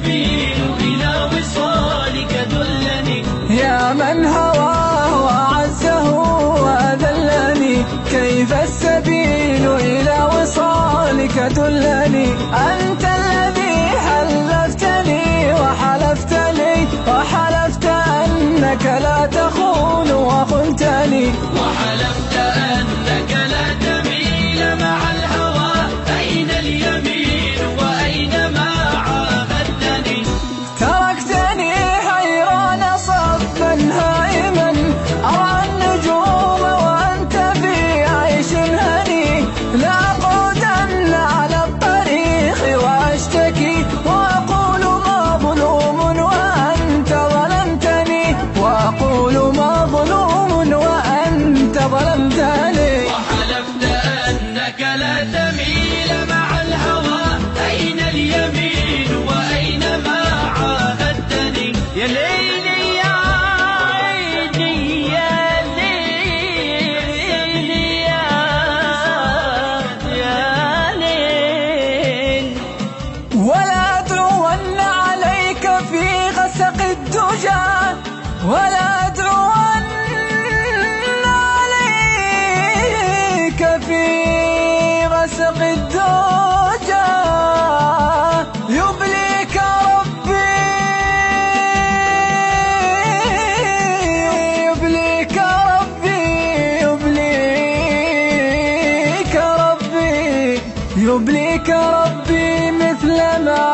اليمين إلى وصالك دلني. يا من هواه وأعزه وأذلني، كيف السبيل إلى وصالك دلني. أنت الذي حلفتني وحلفت أنك لا تخون وخنتني، وحلفت أنك لا تميل مع الهوى. أين اليمين وأين ما عاهدتني؟ تركتني حيران صفا هائما أرى النجوم وأنت في عيش هني. لأقعدن على الطريق وأشتكي وأقول مظلوم وأنت ظلمتني، وأقول مظلوم وأنت ظلمتني. وحلفت أنك لا تميل مع الهوى. أين اليمين وأين ما عاهدتني؟ يا ليلي يا عيني يا ليلي يا ليل، ولا أدرون عليك في غسق الدجى، ولا أدرون عليك في غسق الدجى. يبليك ربي يبليك ربي يبليك ربي يبليك ربي مثل ما